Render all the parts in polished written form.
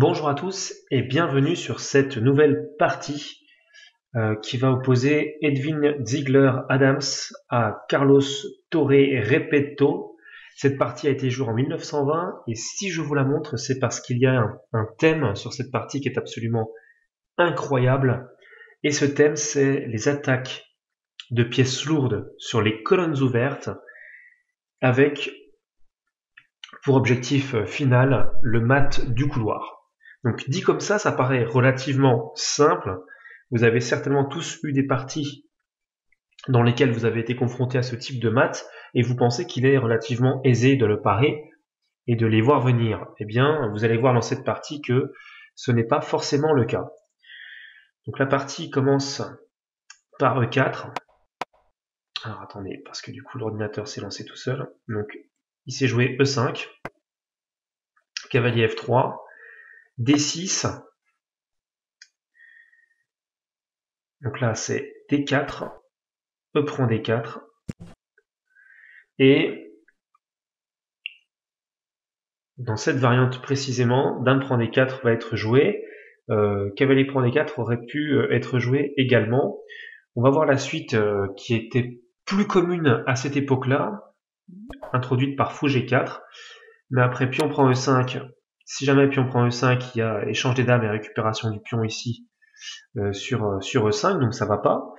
Bonjour à tous et bienvenue sur cette nouvelle partie qui va opposer Edwin Ziegler-Adams à Carlos Torre Repetto. Cette partie a été jouée en 1920 et si je vous la montre, c'est parce qu'il y a un thème sur cette partie qui est absolument incroyable. Et ce thème, c'est les attaques de pièces lourdes sur les colonnes ouvertes avec pour objectif final le mat du couloir. Donc dit comme ça paraît relativement simple. Vous avez certainement tous eu des parties dans lesquelles vous avez été confronté à ce type de maths et vous pensez qu'il est relativement aisé de le parer et de les voir venir. Eh bien, vous allez voir dans cette partie que ce n'est pas forcément le cas. Donc la partie commence par E4. Alors attendez, parce que du coup l'ordinateur s'est lancé tout seul. Donc il s'est joué E5, cavalier F3, D6. Donc là c'est D4, E prend D4, et dans cette variante précisément, Dame prend D4 va être joué, Cavalier prend D4 aurait pu être joué également. On va voir la suite qui était plus commune à cette époque-là, introduite par Fou G4, mais après Pion prend E5, si jamais Pion prend E5, il y a échange des dames et récupération du pion ici sur E5, donc ça va pas.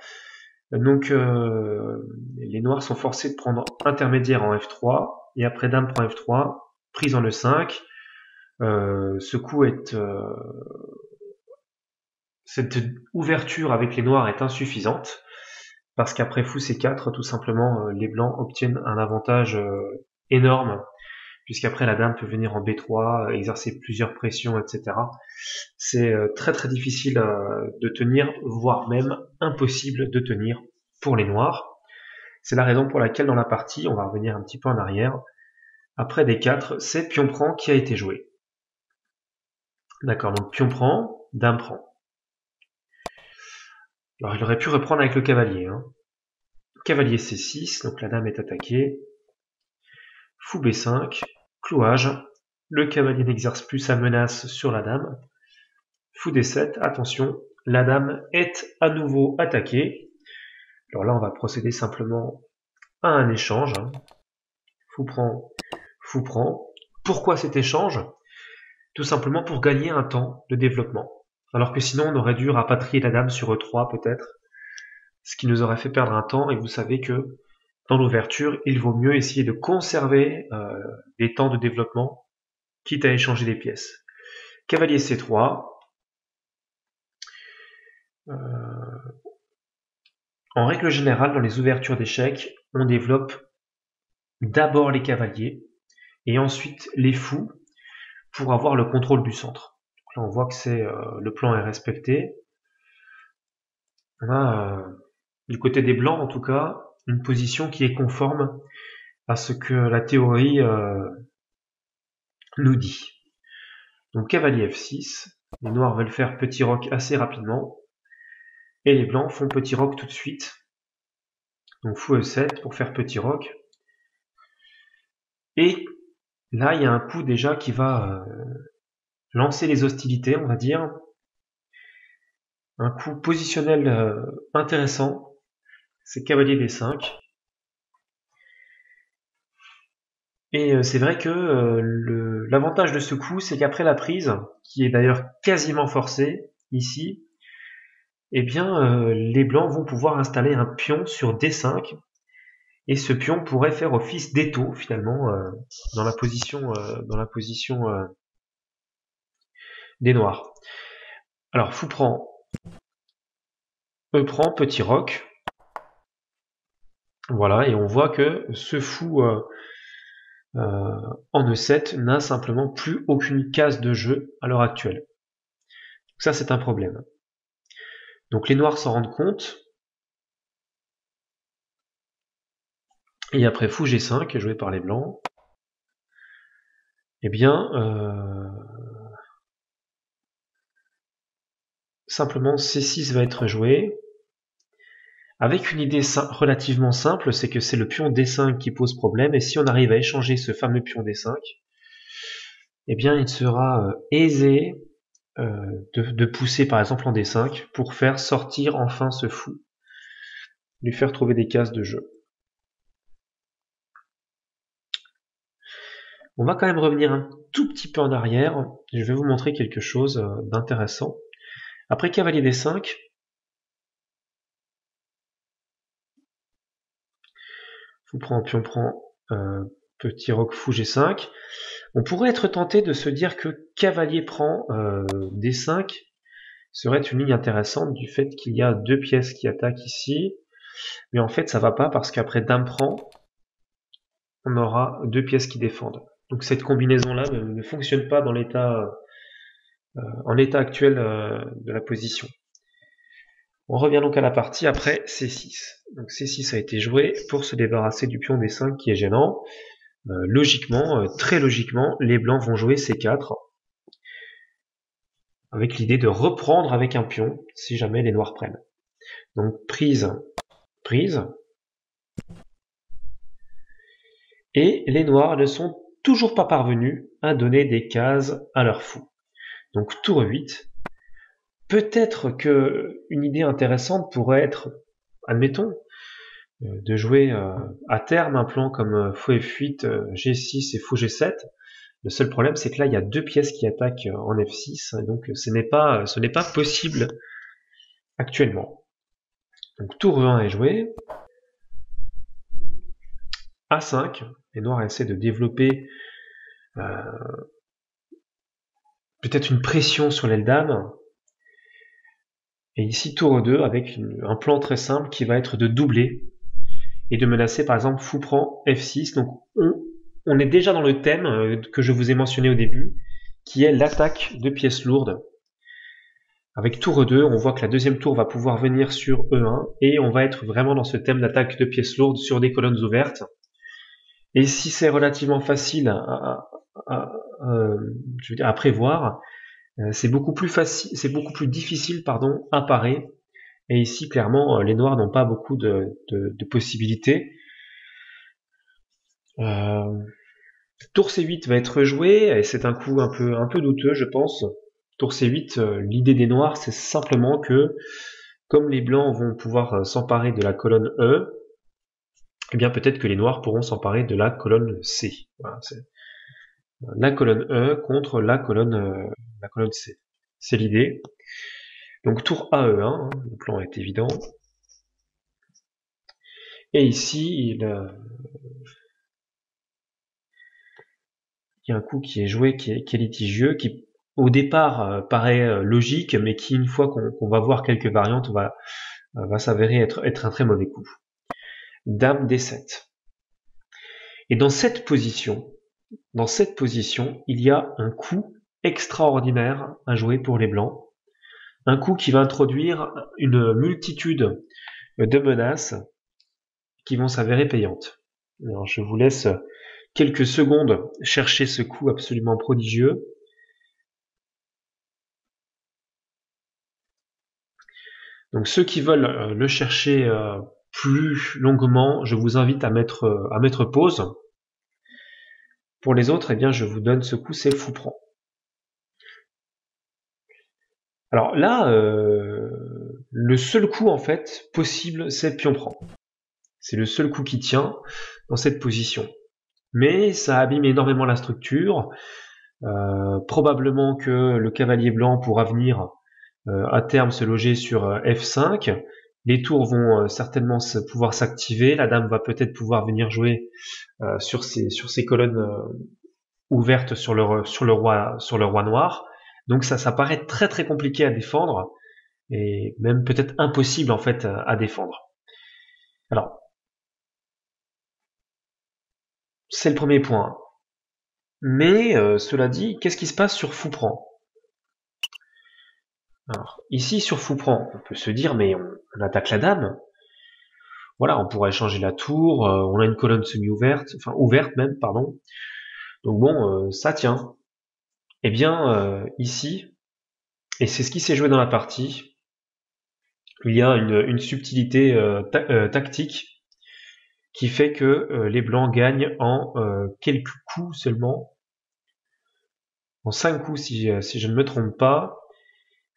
Donc les noirs sont forcés de prendre intermédiaire en F3, et après Dame prend F3, prise en E5. Ce coup est... cette ouverture avec les noirs est insuffisante, parce qu'après Fou C4, tout simplement, les blancs obtiennent un avantage énorme, puisqu'après la dame peut venir en B3, exercer plusieurs pressions, etc. C'est très très difficile de tenir, voire même impossible de tenir pour les noirs. C'est la raison pour laquelle dans la partie, on va revenir un petit peu en arrière, après D4, c'est pion prend qui a été joué. D'accord, donc pion prend, dame prend. Alors il aurait pu reprendre avec le cavalier. Cavalier C6, donc la dame est attaquée. Fou B5, clouage. Le cavalier n'exerce plus sa menace sur la dame. Fou D7, attention, la dame est à nouveau attaquée. Alors là, on va procéder simplement à un échange. Fou prend, fou prend. Pourquoi cet échange? Tout simplement pour gagner un temps de développement. Alors que sinon, on aurait dû rapatrier la dame sur E3 peut-être, ce qui nous aurait fait perdre un temps, et vous savez que dans l'ouverture, il vaut mieux essayer de conserver les temps de développement, quitte à échanger des pièces. Cavalier C3. En règle générale, dans les ouvertures d'échecs, on développe d'abord les cavaliers et ensuite les fous pour avoir le contrôle du centre. Donc là, on voit que le plan est respecté. On a, du côté des blancs en tout cas, une position qui est conforme à ce que la théorie nous dit. Donc cavalier F6, les noirs veulent faire petit roc assez rapidement, et les blancs font petit roc tout de suite. Donc fou E7 pour faire petit roc. Et là, il y a un coup déjà qui va lancer les hostilités, on va dire. Un coup positionnel intéressant, c'est cavalier D5. Et c'est vrai que l'avantage de ce coup, c'est qu'après la prise, qui est d'ailleurs quasiment forcée, ici, eh bien, les blancs vont pouvoir installer un pion sur D5, et ce pion pourrait faire office d'étau, finalement, dans la position des noirs. Alors, fou prend, E prend, petit roc. Voilà, et on voit que ce fou en E7 n'a simplement plus aucune case de jeu à l'heure actuelle. Donc ça, c'est un problème. Donc les noirs s'en rendent compte. Et après fou G5, joué par les blancs, eh bien, simplement C6 va être joué, avec une idée relativement simple, c'est que c'est le pion D5 qui pose problème, et si on arrive à échanger ce fameux pion D5, eh bien il sera aisé de pousser par exemple en D5 pour faire sortir enfin ce fou, lui faire trouver des cases de jeu. On va quand même revenir un tout petit peu en arrière, je vais vous montrer quelque chose d'intéressant. Après cavalier D5, fou prend, pion prend, petit roc fou G5. On pourrait être tenté de se dire que cavalier prend D5 serait une ligne intéressante du fait qu'il y a deux pièces qui attaquent ici, mais en fait ça va pas parce qu'après dame prend, on aura deux pièces qui défendent. Donc cette combinaison-là ne fonctionne pas dans en l'état actuel de la position. On revient donc à la partie après C6. Donc C6 a été joué pour se débarrasser du pion D5 qui est gênant. Logiquement, très logiquement, les blancs vont jouer C4 avec l'idée de reprendre avec un pion si jamais les noirs prennent. Donc prise, prise. Et les noirs ne sont toujours pas parvenus à donner des cases à leur fou. Donc tour 8. Peut-être que une idée intéressante pourrait être, admettons, de jouer à terme un plan comme fou F8, G6 et fou G7. Le seul problème, c'est que là, il y a deux pièces qui attaquent en F6, donc ce n'est pas possible actuellement. Donc tour E1 est joué. A5, les noirs essaient de développer peut-être une pression sur l'aile dame. Et ici tour E2 avec un plan très simple qui va être de doubler et de menacer par exemple fou prend F6. Donc on est déjà dans le thème que je vous ai mentionné au début, qui est l'attaque de pièces lourdes. Avec tour E2, on voit que la deuxième tour va pouvoir venir sur E1 et on va être vraiment dans ce thème d'attaque de pièces lourdes sur des colonnes ouvertes. Et si c'est relativement facile à prévoir, c'est beaucoup plus difficile, à parer. Et ici, clairement, les noirs n'ont pas beaucoup de possibilités. Tour C8 va être joué, et c'est un coup un peu douteux, je pense. Tour C8, l'idée des noirs, c'est simplement que, comme les blancs vont pouvoir s'emparer de la colonne E, eh bien peut-être que les noirs pourront s'emparer de la colonne C. Voilà, c'est la colonne E contre la colonne C. C'est l'idée. Donc tour AE1, hein, le plan est évident. Et ici, il y a un coup qui est joué, qui est litigieux, qui au départ paraît logique, mais qui, une fois qu'on va voir quelques variantes, va s'avérer être un très mauvais coup. Dame D7. Et dans cette position, il y a un coup extraordinaire à jouer pour les blancs. Un coup qui va introduire une multitude de menaces qui vont s'avérer payantes. Alors, je vous laisse quelques secondes chercher ce coup absolument prodigieux. Donc ceux qui veulent le chercher plus longuement, je vous invite à mettre pause. Pour les autres, eh bien, je vous donne ce coup, c'est fou prend. Alors là, le seul coup en fait possible, c'est pion prend. C'est le seul coup qui tient dans cette position. Mais ça abîme énormément la structure. Probablement que le cavalier blanc pourra venir à terme se loger sur F5. Les tours vont certainement pouvoir s'activer. La dame va peut-être pouvoir venir jouer sur ces colonnes ouvertes sur le roi noir. Donc ça paraît très très compliqué à défendre et même peut-être impossible en fait à défendre. Alors c'est le premier point. Mais cela dit, qu'est-ce qui se passe sur fou prend? Alors ici sur fou prend, on peut se dire mais on attaque la dame. Voilà, on pourrait changer la tour, on a une colonne semi-ouverte, enfin ouverte même, pardon. Donc bon, ça tient. Eh bien, ici, et c'est ce qui s'est joué dans la partie, il y a une subtilité tactique qui fait que les blancs gagnent en quelques coups seulement, en 5 coups si je ne me trompe pas.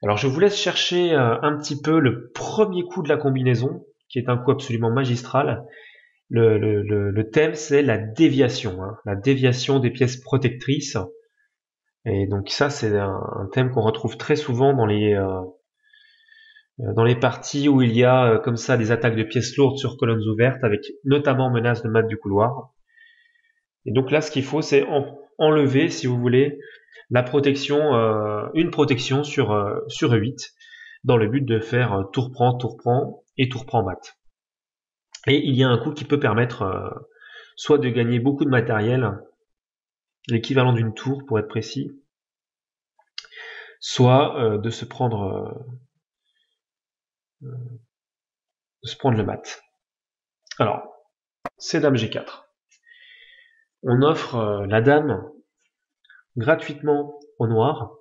Alors je vous laisse chercher un petit peu le premier coup de la combinaison, qui est un coup absolument magistral. Le thème, c'est la déviation, hein, la déviation des pièces protectrices. Et donc ça, c'est un thème qu'on retrouve très souvent dans les parties où il y a comme ça des attaques de pièces lourdes sur colonnes ouvertes, avec notamment menace de mat du couloir. Et donc là, ce qu'il faut, c'est enlever, si vous voulez, la protection, une protection sur E8, dans le but de faire tour prend et tour prend mat. Et il y a un coup qui peut permettre soit de gagner beaucoup de matériel, l'équivalent d'une tour pour être précis, soit de se prendre le mat. Alors, c'est dame G4. On offre la dame gratuitement au noir.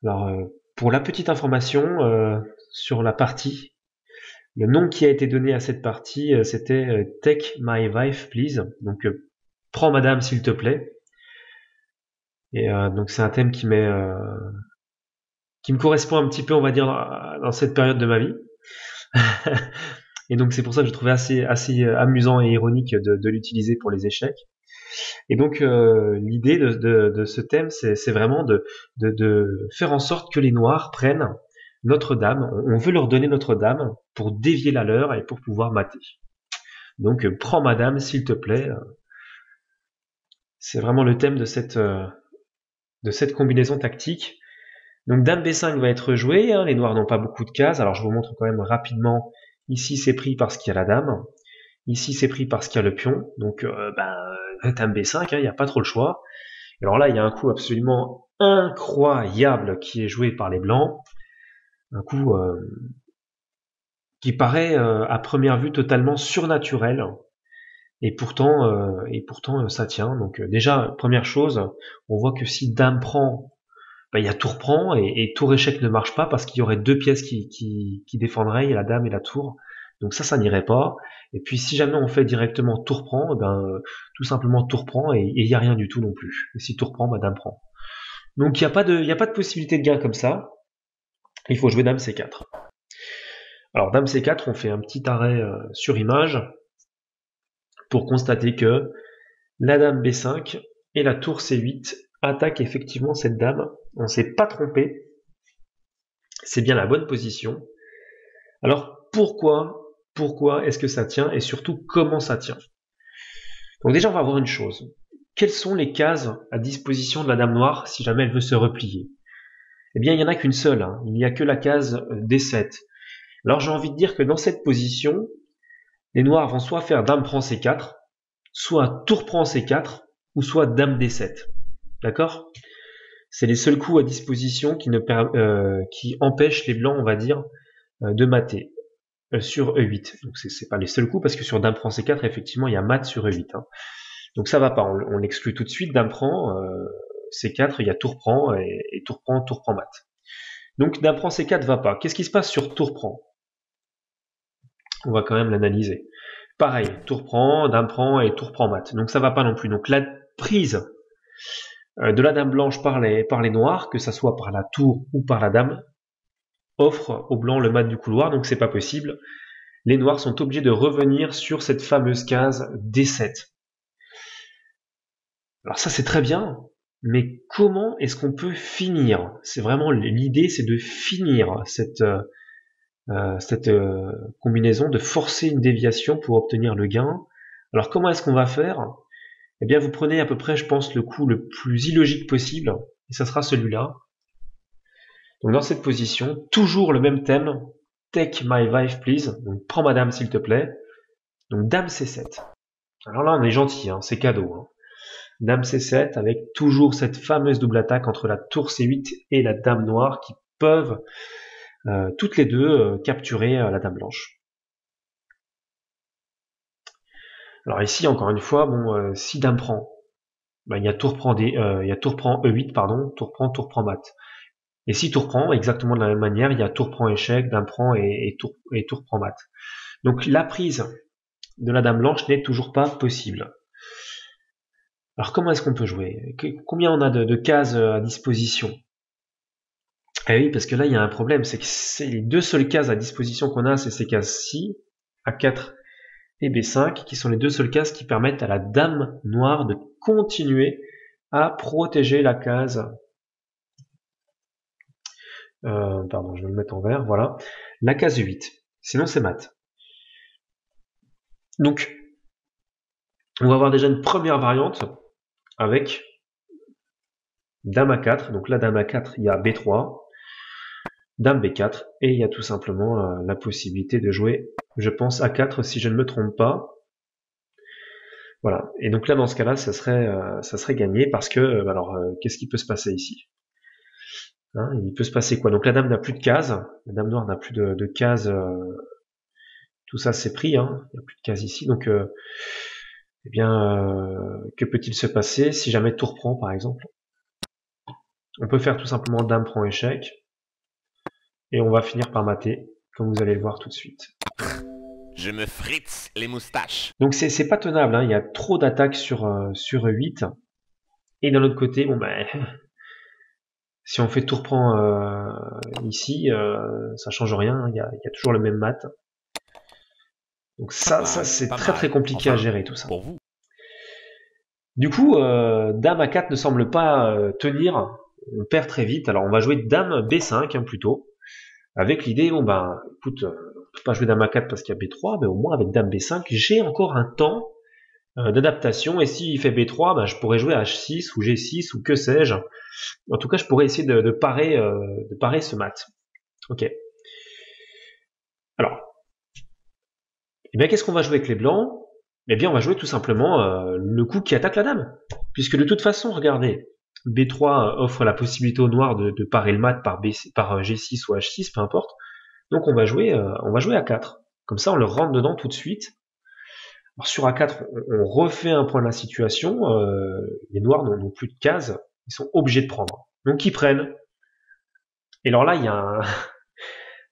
Alors, pour la petite information sur la partie, le nom qui a été donné à cette partie, c'était Take My Wife Please. Donc, prends madame s'il te plaît. Et donc c'est un thème qui me correspond un petit peu, on va dire, dans cette période de ma vie. Et donc c'est pour ça que je trouvais assez amusant et ironique de l'utiliser pour les échecs. Et donc l'idée de ce thème, c'est vraiment de faire en sorte que les noirs prennent notre dame. On veut leur donner notre dame pour dévier la leur et pour pouvoir mater. Donc prends madame s'il te plaît. C'est vraiment le thème de cette combinaison tactique. Donc dame B5 va être jouée, hein, les noirs n'ont pas beaucoup de cases, alors je vous montre quand même rapidement. Ici c'est pris parce qu'il y a la dame, ici c'est pris parce qu'il y a le pion, donc dame B5, il n'y a pas trop le choix. Alors là il y a un coup absolument incroyable qui est joué par les blancs, un coup qui paraît à première vue totalement surnaturel, et pourtant ça tient. Donc déjà, première chose, on voit que si dame prend, il y a tour prend et tour échec ne marche pas parce qu'il y aurait deux pièces qui défendraient, il y a la dame et la tour. Donc ça n'irait pas. Et puis si jamais on fait directement tour prend, tout simplement tour prend et il n'y a rien du tout non plus. Et si tour prend, dame prend. Donc il n'y a pas de possibilité de gain comme ça. Il faut jouer dame C4. Alors dame C4, on fait un petit arrêt sur image pour constater que la dame B5 et la tour C8 attaquent effectivement cette dame. On ne s'est pas trompé. C'est bien la bonne position. Alors pourquoi est-ce que ça tient et surtout comment ça tient? Donc déjà on va voir une chose. Quelles sont les cases à disposition de la dame noire si jamais elle veut se replier? Eh bien il n'y en a qu'une seule, hein. Il n'y a que la case D7. Alors j'ai envie de dire que dans cette position, les noirs vont soit faire dame prend C4, soit tour prend C4, ou soit dame D7. D'accord? C'est les seuls coups à disposition qui empêchent les blancs, on va dire, de mater sur E8. Donc c'est pas les seuls coups parce que sur dame prend C4, effectivement, il y a mat sur E8. Hein. Donc ça va pas, on l'exclut tout de suite. Dame prend C4, il y a tour prend et tour prend mat. Donc dame prend C4 va pas. Qu'est-ce qui se passe sur tour prend? On va quand même l'analyser. Pareil, tour prend, dame prend et tour prend mat. Donc ça va pas non plus. Donc la prise de la dame blanche par les noirs, que ça soit par la tour ou par la dame, offre aux blancs le mat du couloir, donc c'est pas possible. Les noirs sont obligés de revenir sur cette fameuse case D7. Alors ça c'est très bien, mais comment est-ce qu'on peut finir? C'est vraiment l'idée, c'est de finir cette combinaison, de forcer une déviation pour obtenir le gain. Alors comment est-ce qu'on va faire? Eh bien, vous prenez à peu près, je pense, le coup le plus illogique possible, et ça sera celui-là. Donc, dans cette position, toujours le même thème, take my wife please, donc prends ma dame s'il te plaît. Donc, dame C7. Alors là, on est gentil, hein, c'est cadeau. Hein. Dame C7 avec toujours cette fameuse double attaque entre la tour C8 et la dame noire qui peuvent toutes les deux capturer la dame blanche. Alors ici, encore une fois, bon, si dame prend, il y a tour prend E8, pardon, tour prend mat. Et si tour prend, exactement de la même manière, il y a tour prend échec, dame prend et tour prend mat. Donc la prise de la dame blanche n'est toujours pas possible. Alors comment est-ce qu'on peut jouer? Combien on a de cases à disposition? Eh oui, parce que là, il y a un problème, c'est que c'est les deux seules cases à disposition qu'on a, c'est ces cases-ci, A4 et B5, qui sont les deux seules cases qui permettent à la dame noire de continuer à protéger la case. Pardon, je vais le mettre en vert, voilà. La case 8. Sinon, c'est mat. Donc, on va avoir déjà une première variante avec dame A4. Donc là, dame A4, il y a B3, dame B4, et il y a tout simplement la possibilité de jouer, je pense, A4 si je ne me trompe pas. Voilà. Et donc là, dans ce cas-là, ça serait gagné parce que, qu'est-ce qui peut se passer ici, hein? Il peut se passer quoi? Donc la dame n'a plus de cases, la dame noire n'a plus de cases, tout ça c'est pris, hein. Il n'y a plus de cases ici, donc eh bien, que peut-il se passer si jamais tour prend, par exemple? On peut faire tout simplement dame prend échec, et on va finir par mater, comme vous allez le voir tout de suite. Je me fritze les moustaches. Donc c'est pas tenable, hein. Il y a trop d'attaques sur 8, et d'un autre côté, bon ben, si on fait tour prend ici, ça change rien, il y a toujours le même mat. Donc ça c'est très compliqué à gérer tout ça. Pour vous. Du coup, dame A4 ne semble pas tenir, on perd très vite, alors on va jouer dame B5 hein, plutôt, avec l'idée, bon ben, écoute, on peut pas jouer dame A4 parce qu'il y a B3, mais au moins avec dame B5, j'ai encore un temps d'adaptation, et s'il fait B3, ben, je pourrais jouer H6 ou G6 ou que sais-je. En tout cas, je pourrais essayer de parer ce mat. Ok. Alors, eh bien, qu'est-ce qu'on va jouer avec les blancs? Eh bien, on va jouer tout simplement le coup qui attaque la dame. Puisque de toute façon, regardez, B3 offre la possibilité au noir de parer le mat par G6 ou H6, peu importe. Donc on va jouer A4. Comme ça, on le rentre dedans tout de suite. Alors sur A4, on refait un point de la situation. Les noirs n'ont plus de cases. Ils sont obligés de prendre. Donc ils prennent. Et alors là, il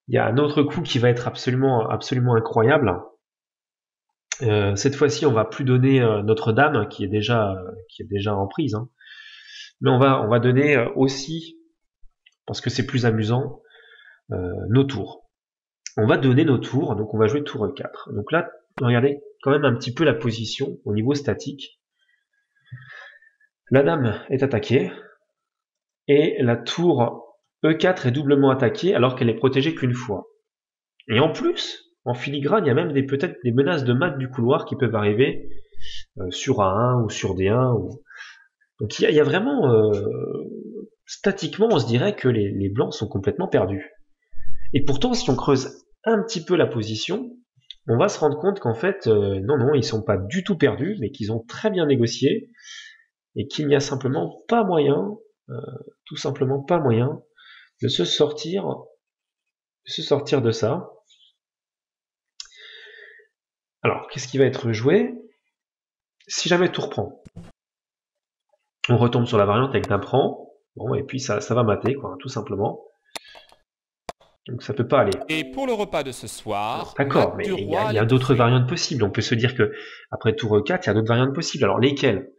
y a un autre coup qui va être absolument incroyable. Cette fois-ci, on va plus donner notre dame qui est déjà en prise, hein. Mais on va donner aussi, parce que c'est plus amusant, nos tours. On va donner nos tours, donc on va jouer tour E4. Donc là, regardez quand même un petit peu la position au niveau statique. La dame est attaquée et la tour E4 est doublement attaquée alors qu'elle est protégée qu'une fois. Et en plus, en filigrane, il y a même peut-être des menaces de mat du couloir qui peuvent arriver sur A1 ou sur D1. Donc il y a vraiment, statiquement, on se dirait que les blancs sont complètement perdus. Et pourtant, si on creuse un petit peu la position, on va se rendre compte qu'en fait, non, ils sont pas du tout perdus, mais qu'ils ont très bien négocié, et qu'il n'y a simplement pas moyen, tout simplement pas moyen, de se sortir de ça. Alors, qu'est-ce qui va être joué? Si jamais tout reprend, on retombe sur la variante avec dame prend, bon, et puis ça va mater, quoi, tout simplement. Donc ça peut pas aller. Et pour le repas de ce soir, D'accord, mais il y a d'autres variantes possibles. On peut se dire que après tour E4, il y a d'autres variantes possibles. Alors lesquelles?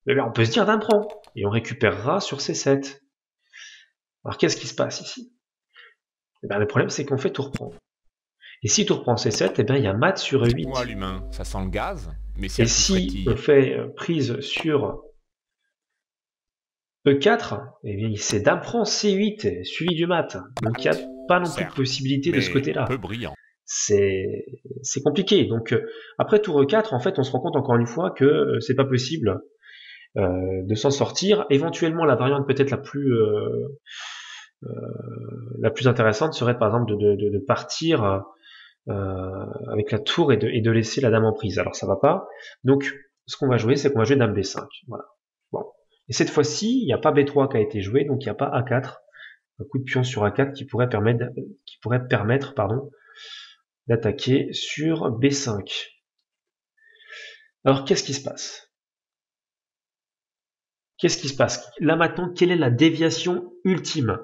Eh bien, on peut se dire dame prend, et on récupérera sur C7. Alors qu'est-ce qui se passe ici? Eh bien, le problème c'est qu'on fait tour prend. Et si tour prend C7, eh bien il y a mat sur E8. Moi, l'humain, ça sent le gaz. Mais Et si on fait prise sur E4, eh bien c'est dame prend C8 suivi du mat. Donc il n'y a pas non plus de possibilité de ce côté-là. Peu brillant. C'est compliqué. Donc après tour E4, en fait, on se rend compte encore une fois que c'est pas possible de s'en sortir. Éventuellement, la variante peut-être la plus intéressante serait par exemple de partir avec la tour et de laisser la dame en prise. Alors ça va pas. Donc ce qu'on va jouer, c'est qu'on va jouer dame B5. Voilà. Bon. Et cette fois-ci, il n'y a pas B3 qui a été joué, donc il n'y a pas A4. Un coup de pion sur A4 qui pourrait permettre d'attaquer sur B5. Alors qu'est-ce qui se passe? Qu'est-ce qui se passe? Là maintenant, quelle est la déviation ultime?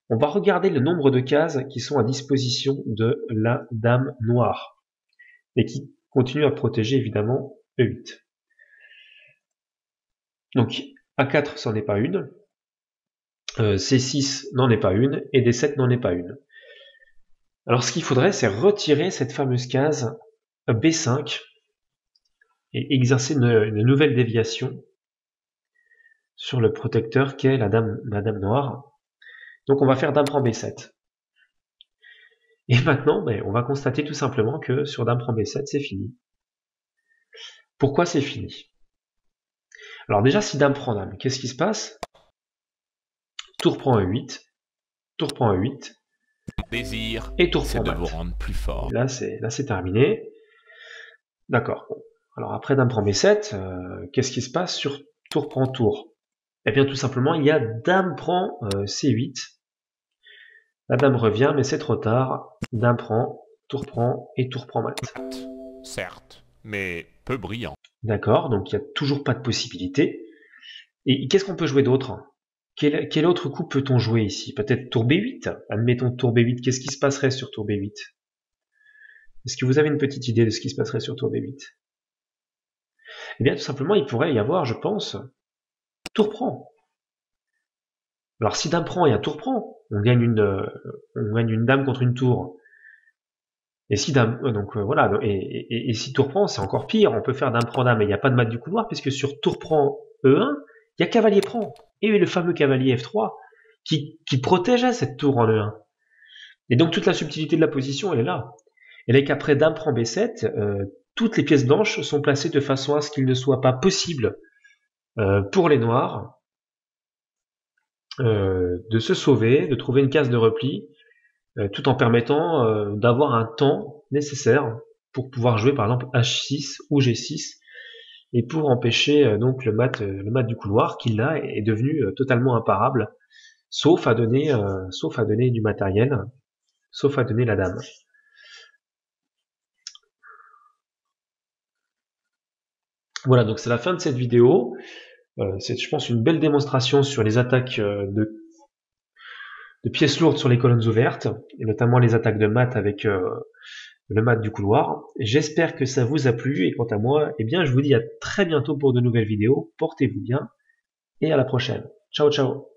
On va regarder le nombre de cases qui sont à disposition de la dame noire et qui continue à protéger évidemment E8. Donc A4, c'en est pas une. C6 n'en est pas une, et D7 n'en est pas une. Alors ce qu'il faudrait, c'est retirer cette fameuse case B5 et exercer une nouvelle déviation sur le protecteur qu'est la dame noire. Donc on va faire dame prend B7. Et maintenant, on va constater tout simplement que sur dame prend B7, c'est fini. Pourquoi c'est fini? Alors déjà, si dame prend dame, qu'est-ce qui se passe? Tour prend E8, tour prend E8, désir, et tour c'est prend de vous mat. rendre plus fort. Là, c'est terminé. D'accord. Alors après dame prend B7, qu'est-ce qui se passe sur tour prend tour? Eh bien tout simplement, il y a dame prend C8. La dame revient, mais c'est trop tard. Dame prend, et tour prend mat. Certes, mais peu brillant. D'accord, donc il n'y a toujours pas de possibilité. Et qu'est-ce qu'on peut jouer d'autre? Quel autre coup peut-on jouer ici? Peut-être tour B8? Admettons tour B8, qu'est-ce qui se passerait sur tour B8? Est-ce que vous avez une petite idée de ce qui se passerait sur tour B8? Eh bien tout simplement, il pourrait y avoir, je pense, tour prend. Alors si dame prend, il y a tour prend. On gagne une dame contre une tour. Et si dame, donc voilà, et si tour prend, c'est encore pire. On peut faire dame prend dame, mais il n'y a pas de mat du couloir puisque sur tour prend E1, il y a cavalier prend et le fameux cavalier F3 qui protégeait cette tour en E1. Et donc toute la subtilité de la position, elle est là. Elle est qu'après dame prend B7, toutes les pièces blanches sont placées de façon à ce qu'il ne soit pas possible pour les noirs de se sauver, de trouver une case de repli, tout en permettant d'avoir un temps nécessaire pour pouvoir jouer par exemple H6 ou G6 et pour empêcher donc le mat du couloir qui là est devenu totalement imparable, sauf à donner du matériel, sauf à donner la dame. Voilà, donc c'est la fin de cette vidéo. C'est, je pense, une belle démonstration sur les attaques de pièces lourdes sur les colonnes ouvertes, et notamment les attaques de mat avec le mat du couloir. J'espère que ça vous a plu, et quant à moi, eh bien, je vous dis à très bientôt pour de nouvelles vidéos. Portez-vous bien, et à la prochaine. Ciao, ciao.